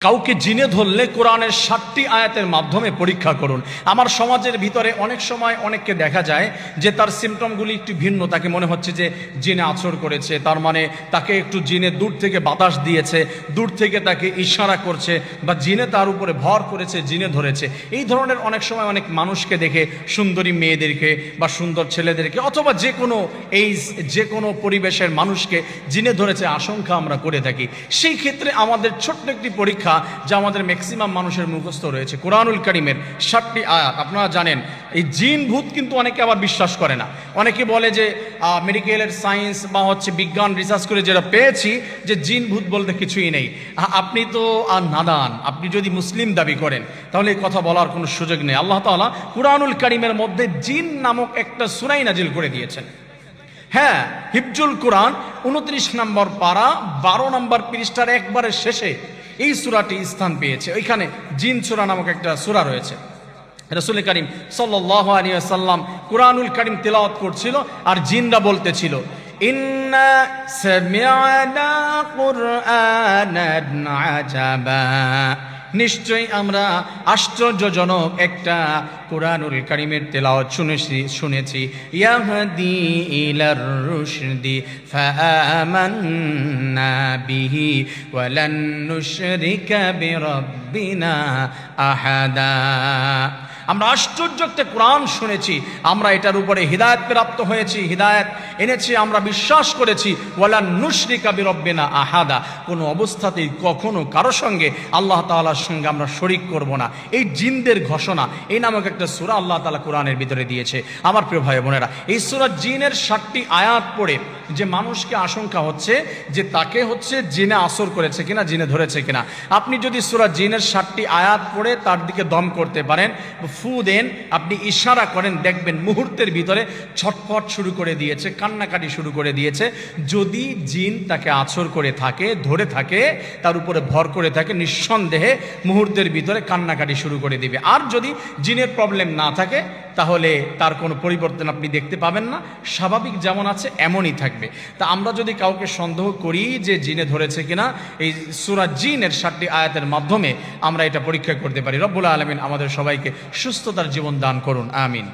কাউকে জিনে ধরলে কোরআনের 7টি আয়াতের মাধ্যমে পরীক্ষা করুন। আমার সমাজের ভিতরে অনেক সময় অনেককে দেখা যায় যে তার সিমটমগুলি একটু ভিন্ন, তাকে মনে হচ্ছে যে জিনে আছর করেছে, তার মানে তাকে একটু জিনে দূর থেকে বাতাস দিয়েছে, দূর থেকে তাকে ইশারা করছে, বা জিনে তার উপরে ভর করেছে, জিনে ধরেছে। এই ধরনের অনেক সময় অনেক মানুষকে দেখে, সুন্দরী মেয়েদেরকে বা সুন্দর ছেলেদেরকে অথবা যে কোনো পরিবেশের মানুষকে জিনে ধরেছে আশঙ্কা আমরা করে থাকি। সেই ক্ষেত্রে আমাদের ছোট্ট একটি পরীক্ষা যা আমাদের ম্যাক্সিমাম মানুষের মুখস্থ রয়েছে, কোরআনুল কারীমের 7টি আয়াত। আপনারা জানেন এই জিন ভূত কিন্তু অনেকে আবার বিশ্বাস করে না। অনেকে বলে যে মেডিকেলের সায়েন্স বা বিজ্ঞান রিসার্চ করে যেটা পেয়েছি যে জিন ভূত বলতে কিছুই নেই। আপনি তো নাদান, আপনি যদি মুসলিম দাবি করেন তাহলে এই কথা বলার কোনো সুযোগ নেই। আল্লাহ তাআলা কোরআনুল কারীমের মধ্যে জিন নামক একটা সূরা নাজিল করে দিয়েছেন। হ্যাঁ, হিফজুল কোরআন 29 নম্বর পারা 12 নম্বর পৃষ্ঠার একবারের শেষে এই সূরাটি স্থান পেয়েছে। ওইখানে জিন সূরা নামক একটা সূরা রয়েছে। রাসূল করিম সাল্লাল্লাহু আলাইহি ওয়াসাল্লাম কোরআনুল কারীম তেলাওয়াত করছিল আর জিনরা বলতেছিল, ইন্না সামি'না কুরআনান আজাবা, নিশ্চয়ই আমরা আশ্চর্যজনক একটা কোরআনুল কারীমের তেলাওয়াত শুনেছি। ইয়াহদি ইলার রুশদি ফাআমান্না বিহি ওয়ালান নুশরিকা বিরাব্বিনা আহাদা। আমরা আশ্চর্য একটা কোরআন শুনেছি, আমরা এটার উপরে হিদায়াত প্রাপ্ত হয়েছি, হিদায়াত এনেছি, আমরা বিশ্বাস করেছি। ওয়ালান নুশরিকা বিরাব্বিনা আহাদা, কোনো অবস্থাতেই কখনো কারো সঙ্গে আল্লাহ তাআলার সঙ্গে আমরা শরীক করব না। এই জিনদের ঘোষণা এই নামক একটা সূরা আল্লাহ তাআলা কোরআনের ভিতরে দিয়েছে। আমার প্রিয় ভাই বোনেরা, এই সূরা জিনের 7টি আয়াত পড়ে যে মানুষকে আশঙ্কা হচ্ছে যে তাকে জিনে আসর করেছে কিনা, জিনে ধরেছে কিনা। আপনি যদি সূরা জিনের 7টি আয়াত পড়ে তার দিকে দম করতে পারেন, ফু দেন, আপনি ইশারা করেন, দেখবেন মুহূর্তের ভিতরে ছটফট শুরু করে দিয়েছে, কান্নাকাটি শুরু করে দিয়েছে। যদি জিন তাকে আছর করে থাকে, ধরে থাকে, তার উপরে ভর করে থাকে, নিঃসন্দেহে মুহূর্তের ভিতরে কান্নাকাটি শুরু করে দিবে। আর যদি জিনের প্রবলেম না থাকে তাহলে তার কোনো পরিবর্তন আপনি দেখতে পাবেন না, স্বাভাবিক যেমন আছে এমনই থাকবে। তা আমরা যদি কাউকে সন্দেহ করি যে জিনে ধরেছে কিনা, এই সূরা জিনের 7টি আয়াতের মাধ্যমে আমরা এটা পরীক্ষা করতে পারি। রব্বুল আলামিন আমাদের সবাইকে সুস্থতার জীবন দান করুন, আমিন।